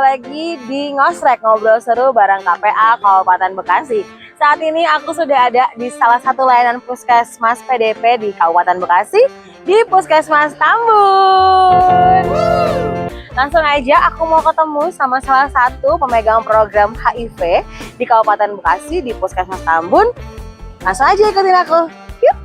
lagi di Ngosrek, ngobrol seru bareng KPA Kabupaten Bekasi. Saat ini aku sudah ada di salah satu layanan Puskesmas PDP di Kabupaten Bekasi, di Puskesmas Tambun. Langsung aja aku mau ketemu sama salah satu pemegang program HIV di Kabupaten Bekasi di Puskesmas Tambun. Langsung aja ikutin aku. Yuk!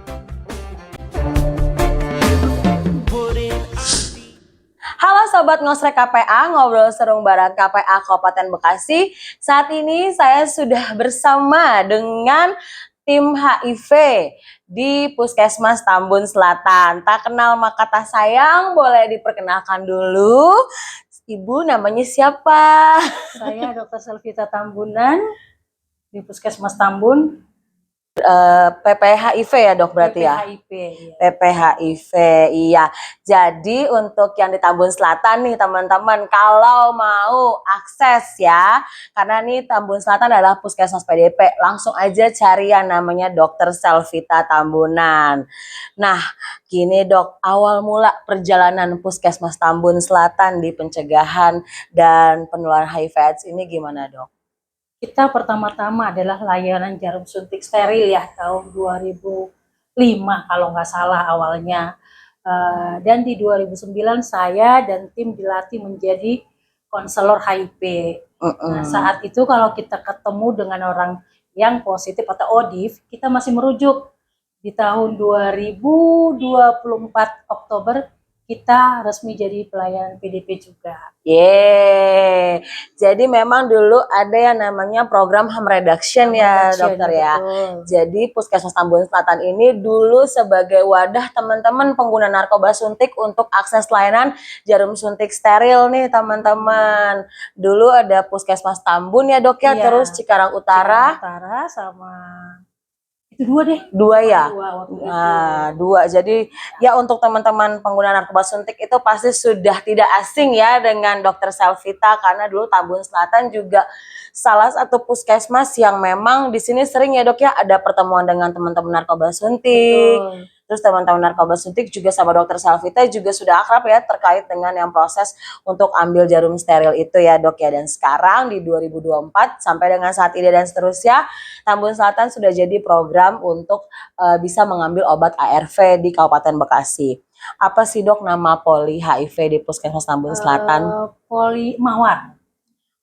Halo Sobat Ngosrek KPA, ngobrol seru bareng KPA Kabupaten Bekasi. Saat ini saya sudah bersama dengan tim HIV di Puskesmas Tambun Selatan. Tak kenal maka tak sayang, boleh diperkenalkan dulu. Ibu namanya siapa? Saya Dr. Selvita Tambunan di Puskesmas Tambun. PPHIV ya dok berarti ya? PPHIV, iya. PPHIV, iya. Jadi untuk yang di Tambun Selatan nih teman-teman, kalau mau akses ya, karena nih Tambun Selatan adalah Puskesmas PDP, langsung aja cari yang namanya Dr. Selvita Tambunan. Nah, gini dok, awal mula perjalanan Puskesmas Tambun Selatan di pencegahan dan penularan HIV/AIDS ini gimana dok? Kita pertama-tama adalah layanan jarum suntik steril ya, tahun 2005 kalau nggak salah awalnya. Dan di 2009 saya dan tim dilatih menjadi konselor HIV. Nah, saat itu kalau kita ketemu dengan orang yang positif atau ODIF, kita masih merujuk. Di tahun 2024 Oktober kita resmi jadi pelayan PDP juga. Yeay, jadi memang dulu ada yang namanya program harm reduction ya dokter ya. Betul. Jadi Puskesmas Tambun Selatan ini dulu sebagai wadah teman-teman pengguna narkoba suntik untuk akses layanan jarum suntik steril nih teman-teman. Dulu ada Puskesmas Tambun ya dok ya, Iya, terus Cikarang Utara. Cikarang Utara sama itu dua deh. Dua ya? Nah, dua. Jadi ya untuk teman-teman pengguna narkoba suntik itu pasti sudah tidak asing ya dengan Dr. Selvita, karena dulu Tambun Selatan juga salah satu puskesmas yang memang di sini sering ya dok ya ada pertemuan dengan teman-teman narkoba suntik. betul. Terus teman-teman narkoba suntik juga sama Dr. Selvita juga sudah akrab ya terkait dengan yang proses untuk ambil jarum steril itu ya dok ya. Dan sekarang di 2024 sampai dengan saat ini dan seterusnya, Tambun Selatan sudah jadi program untuk bisa mengambil obat ARV di Kabupaten Bekasi. Apa sih dok nama poli HIV di Puskesmas Tambun Selatan? Poli Mawar.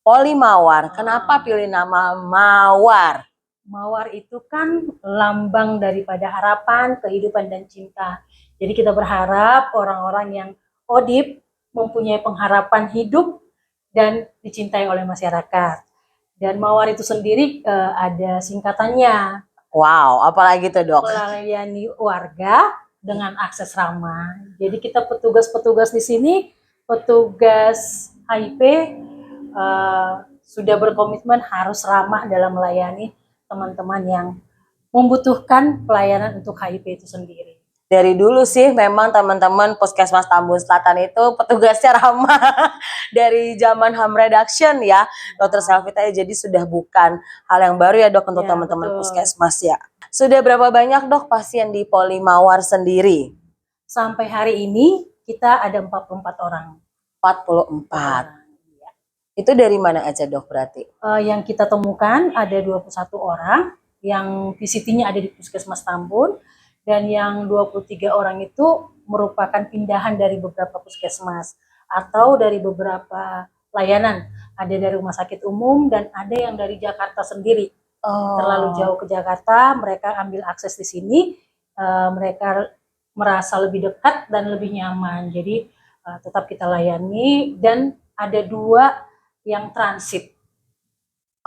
Poli Mawar. Kenapa pilih nama Mawar? Mawar itu kan lambang daripada harapan, kehidupan, dan cinta. Jadi kita berharap orang-orang yang ODIP mempunyai pengharapan hidup dan dicintai oleh masyarakat. Dan Mawar itu sendiri ada singkatannya. Wow, apalagi tuh dok? Melayani warga dengan akses ramah. Jadi kita petugas-petugas di sini, petugas HIV sudah berkomitmen harus ramah dalam melayani teman-teman yang membutuhkan pelayanan untuk HIV itu sendiri. Dari dulu sih memang teman-teman Puskesmas Tambun Selatan itu petugasnya ramah dari zaman harm reduction ya Dr. Selvita, jadi sudah bukan hal yang baru ya dok untuk teman-teman Puskesmas ya. Sudah berapa banyak dok pasien di Poli Mawar sendiri? Sampai hari ini kita ada 44 orang. 44. Itu dari mana aja dok berarti? Yang kita temukan ada 21 orang yang PCT-nya ada di Puskesmas Tambun, dan yang 23 orang itu merupakan pindahan dari beberapa puskesmas atau dari beberapa layanan. Ada dari rumah sakit umum dan ada yang dari Jakarta sendiri. Terlalu jauh ke Jakarta, mereka ambil akses di sini, mereka merasa lebih dekat dan lebih nyaman. Jadi tetap kita layani, dan ada 2 yang transit.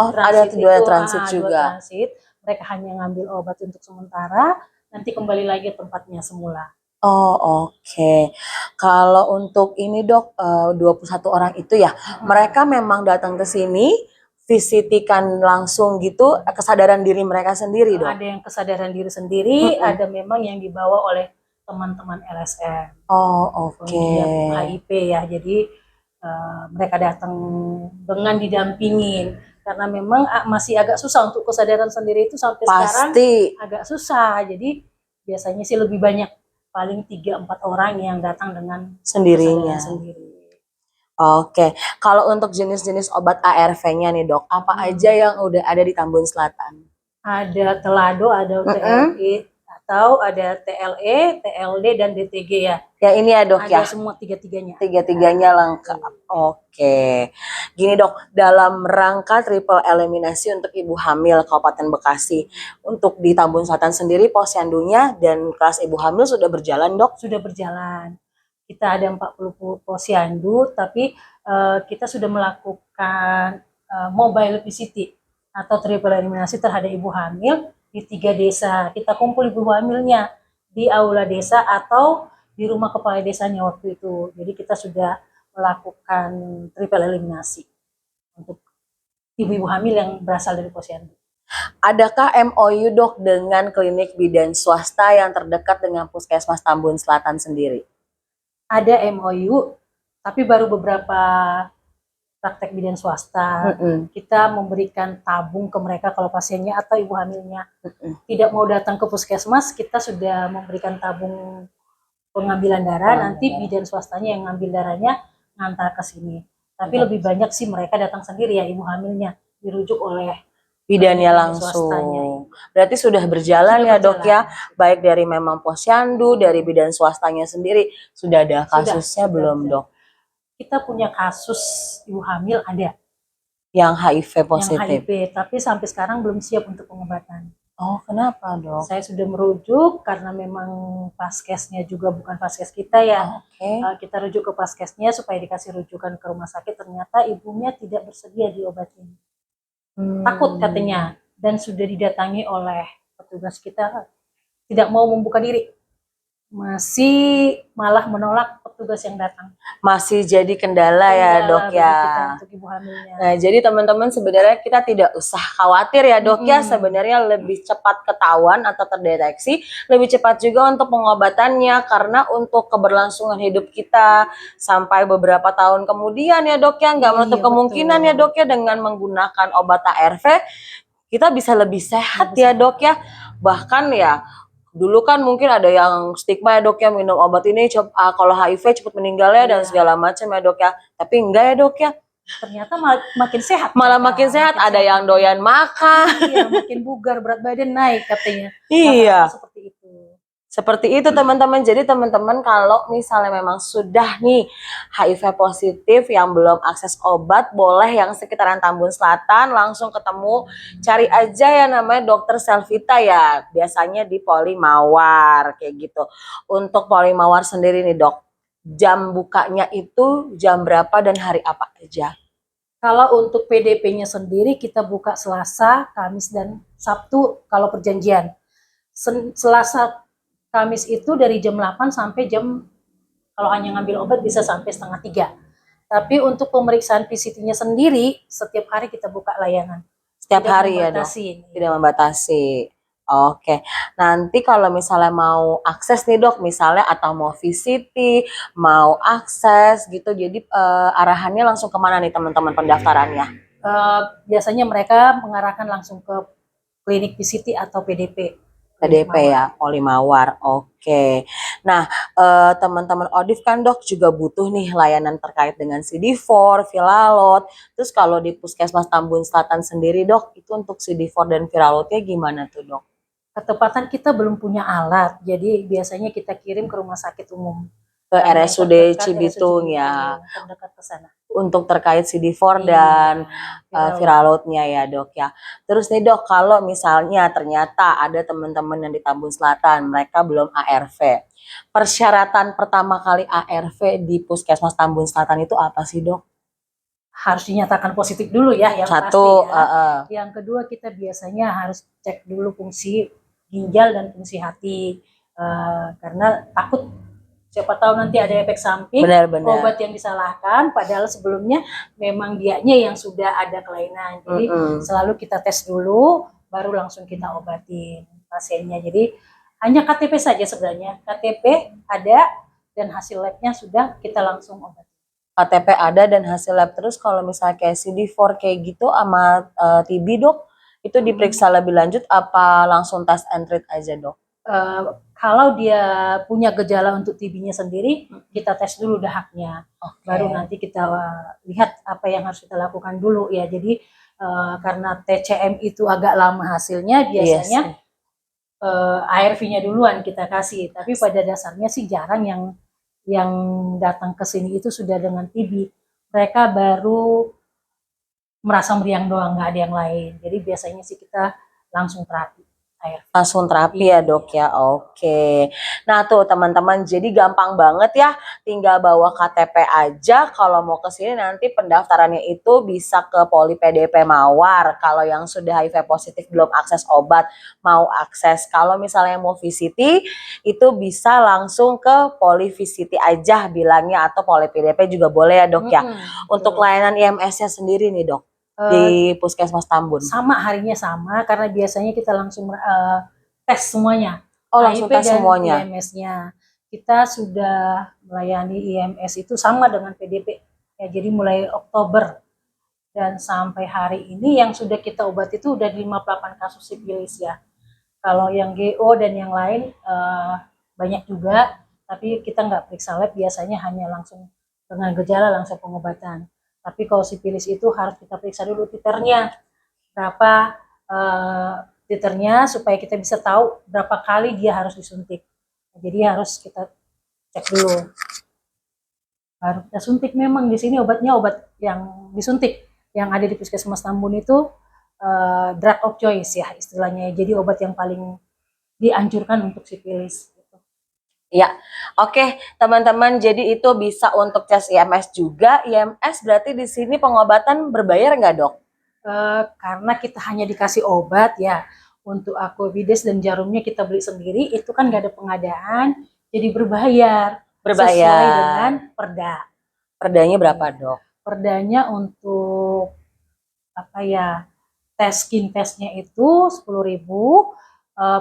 Ada 2 transit juga. 2 transit. Mereka hanya ngambil obat untuk sementara, nanti kembali lagi ke tempatnya semula. Oke. Kalau untuk ini dok, 21 orang itu ya, mereka memang datang ke sini, visitikan langsung gitu, kesadaran diri mereka sendiri dok? Ada yang kesadaran diri sendiri, ada memang yang dibawa oleh teman-teman LSM. Oke. HIV ya, jadi mereka datang dengan didampingin, karena memang masih agak susah untuk kesadaran sendiri itu sampai sekarang agak susah. Jadi biasanya sih lebih banyak, paling 3-4 orang yang datang dengan sendirinya. Oke, kalau untuk jenis-jenis obat ARV-nya nih dok, apa aja yang udah ada di Tambun Selatan? Ada Telado, ada TLE, atau ada TLE, TLD, dan DTG ya. Ya ini ya dok ya? Ada semua tiga-tiganya. Tiga-tiganya lengkap. Oke. Gini dok, dalam rangka triple eliminasi untuk ibu hamil Kabupaten Bekasi, untuk di Tambun Selatan sendiri posyandunya dan kelas ibu hamil sudah berjalan dok? Sudah berjalan. Kita ada 40 posyandu, tapi kita sudah melakukan mobile PCT atau triple eliminasi terhadap ibu hamil di 3 desa. Kita kumpul ibu hamilnya di aula desa atau di rumah kepala desanya waktu itu. Jadi kita sudah melakukan triple eliminasi untuk ibu-ibu hamil yang berasal dari posyandu. Adakah MOU dok dengan klinik bidan swasta yang terdekat dengan Puskesmas Tambun Selatan sendiri? Ada MOU, tapi baru beberapa praktek bidan swasta. Kita memberikan tabung ke mereka kalau pasiennya atau ibu hamilnya tidak mau datang ke puskesmas, kita sudah memberikan tabung pengambilan darah, nanti bidan swastanya yang ngambil darahnya ngantar ke sini. Tapi lebih banyak sih mereka datang sendiri ya, ibu hamilnya dirujuk oleh bidannya langsung. Berarti sudah berjalan ya dok ya, baik dari memang posyandu, dari bidan swastanya sendiri. Sudah ada kasusnya belum dok? Kita punya kasus ibu hamil ada. Yang HIV positif? Yang HIV, tapi sampai sekarang belum siap untuk pengobatan. Oh kenapa dok? Saya sudah merujuk karena memang paskesnya juga bukan paskes kita ya. Kita rujuk ke paskesnya supaya dikasih rujukan ke rumah sakit, ternyata ibunya tidak bersedia diobatin. Takut katanya, dan sudah didatangi oleh petugas kita, tidak mau membuka diri, masih malah menolak petugas yang datang. Masih jadi kendala ya dok ya. Untuk ibu hamilnya. Nah jadi teman-teman sebenarnya kita tidak usah khawatir ya dok ya, sebenarnya lebih cepat ketahuan atau terdeteksi, lebih cepat juga untuk pengobatannya, karena untuk keberlangsungan hidup kita sampai beberapa tahun kemudian ya dok ya, nggak menutup kemungkinan ya dok ya, dengan menggunakan obat ARV kita bisa lebih sehat ya dok ya. Bahkan ya dulu kan mungkin ada yang stigma ya dok ya, minum obat ini kalau HIV cepat meninggal ya dan segala macam ya dok ya. Tapi enggak ya dok ya. Ternyata makin sehat. Malah makin sehat, ada yang doyan makan. Iya, makin bugar, berat badan naik katanya. Iya. Seperti itu. Seperti itu teman-teman. Jadi teman-teman kalau misalnya memang sudah nih HIV positif yang belum akses obat, boleh yang sekitaran Tambun Selatan langsung ketemu, cari aja ya namanya Dokter Selvita ya, biasanya di Polimawar kayak gitu. Untuk Polimawar sendiri nih dok, jam bukanya itu jam berapa dan hari apa aja? Kalau untuk PDP-nya sendiri kita buka Selasa, Kamis, dan Sabtu kalau perjanjian. Selasa, Kamis itu dari jam 8 sampai kalau hanya ngambil obat bisa sampai setengah 3. Tapi untuk pemeriksaan PCT-nya sendiri, setiap hari kita buka layanan. Setiap hari ya dok? Tidak membatasi. Oke, nanti kalau misalnya mau akses nih dok, misalnya atau mau VCT, mau akses gitu, jadi arahannya langsung kemana nih teman-teman pendaftarannya? Biasanya mereka mengarahkan langsung ke klinik PCT atau PDP. PDP ya, Polimawar. Oke. Nah, teman-teman Odif kan dok juga butuh nih layanan terkait dengan CD4, Viralot. Terus kalau di Puskesmas Tambun Selatan sendiri dok, itu untuk CD4 dan Viralotnya gimana tuh dok? Ketepatan kita belum punya alat, jadi biasanya kita kirim ke rumah sakit umum. Ke RSUD Cibitung ya. Terdekat ke sana. Untuk terkait CD4 dan Viralotnya ya dok ya. Terus nih dok, kalau misalnya ternyata ada teman-teman yang di Tambun Selatan, mereka belum ARV. Persyaratan pertama kali ARV di Puskesmas Tambun Selatan itu apa sih dok? Harus dinyatakan positif dulu ya, yang satu, pasti ya. Yang kedua kita biasanya harus cek dulu fungsi ginjal dan fungsi hati, karena takut siapa tahu nanti ada efek samping, obat yang disalahkan, padahal sebelumnya memang dianya yang sudah ada kelainan. Jadi selalu kita tes dulu, baru langsung kita obatin pasiennya. Jadi hanya KTP saja sebenarnya, KTP ada dan hasil labnya sudah, kita langsung obatin. KTP ada dan hasil lab. Terus kalau misalnya kayak CD4 kayak gitu sama TB dok, itu diperiksa lebih lanjut apa langsung test and treat aja dok? Kalau dia punya gejala untuk TB-nya sendiri, kita tes dulu dahaknya. Baru nanti kita lihat apa yang harus kita lakukan dulu ya. Jadi karena TCM itu agak lama hasilnya, biasanya ARV-nya duluan kita kasih. Tapi pada dasarnya sih jarang yang datang ke sini itu sudah dengan TB. Mereka baru merasa meriang doang, nggak ada yang lain. Jadi biasanya sih kita langsung terapi. Langsung terapi ya dok ya, oke. Nah tuh teman-teman, jadi gampang banget ya, tinggal bawa KTP aja. Kalau mau ke sini nanti pendaftarannya itu bisa ke Poli PDP Mawar. Kalau yang sudah HIV positif belum akses obat, mau akses. Kalau misalnya mau VCT, itu bisa langsung ke Poli VCT aja bilangnya, atau Poli PDP juga boleh ya dok ya. Untuk layanan IMS-nya sendiri nih dok, di Puskesmas Tambun. Sama, harinya sama, karena biasanya kita langsung tes semuanya. Oh, langsung tes semuanya. IMS-nya. Kita sudah melayani IMS itu sama dengan PDP. Ya, jadi mulai Oktober dan sampai hari ini yang sudah kita obati itu udah 58 kasus sifilis ya. Kalau yang GO dan yang lain banyak juga, tapi kita nggak periksa lab, biasanya hanya langsung dengan gejala langsung pengobatan. Tapi kalau sifilis itu harus kita periksa dulu titernya, berapa titernya, supaya kita bisa tahu berapa kali dia harus disuntik. Jadi harus kita cek dulu. Baru kita suntik. Memang di sini obatnya obat yang disuntik, yang ada di Puskesmas Tambun itu drug of choice ya istilahnya. Jadi obat yang paling dianjurkan untuk sifilis. Ya, oke teman-teman, jadi itu bisa untuk tes IMS juga. IMS berarti di sini pengobatan berbayar nggak dok? Karena kita hanya dikasih obat ya, untuk Aquavides dan jarumnya kita beli sendiri, itu kan nggak ada pengadaan, jadi berbayar. Sesuai dengan perda. Perdanya berapa dok? Perdanya untuk apa ya, skin testnya itu 10.000,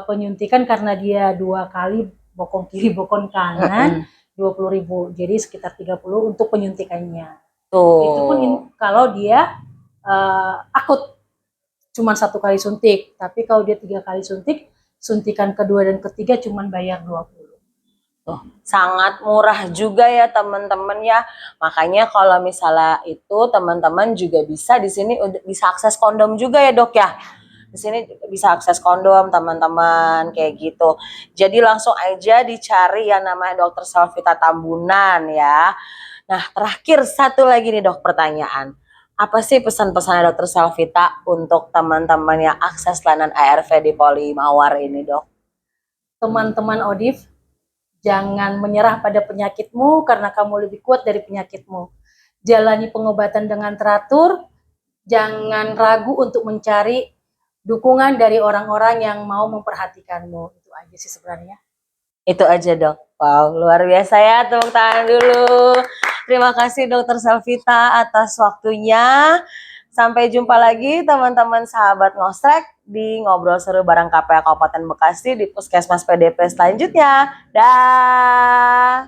penyuntikan karena dia 2 kali bokong kiri bokong kanan 20.000, jadi sekitar 30 untuk penyuntikannya. Tuh. Itu pun kalau dia akut cuma 1 kali suntik, tapi kalau dia 3 kali suntik, suntikan kedua dan ketiga cuma bayar 20. Tuh, sangat murah juga ya teman-teman ya. Makanya kalau misalnya itu teman-teman juga bisa di sini bisa akses kondom juga ya dok ya. Di sini bisa akses kondom teman-teman kayak gitu. Jadi langsung aja dicari yang namanya Dokter Selvita Tambunan ya. Nah terakhir satu lagi nih dok, pertanyaan. Apa sih pesan-pesannya Dokter Selvita untuk teman-teman yang akses layanan ARV di Poli Mawar ini dok? Teman-teman ODIF, jangan menyerah pada penyakitmu karena kamu lebih kuat dari penyakitmu. Jalani pengobatan dengan teratur, jangan ragu untuk mencari dukungan dari orang-orang yang mau memperhatikanmu. Itu aja sih sebenarnya. Itu aja dok. Wow, luar biasa ya, tepuk tangan dulu. Terima kasih Dokter Selvita atas waktunya. Sampai jumpa lagi teman-teman sahabat Ngostrek di Ngobrol Seru bareng KPA Kabupaten Bekasi di Puskesmas PDP selanjutnya. Dah.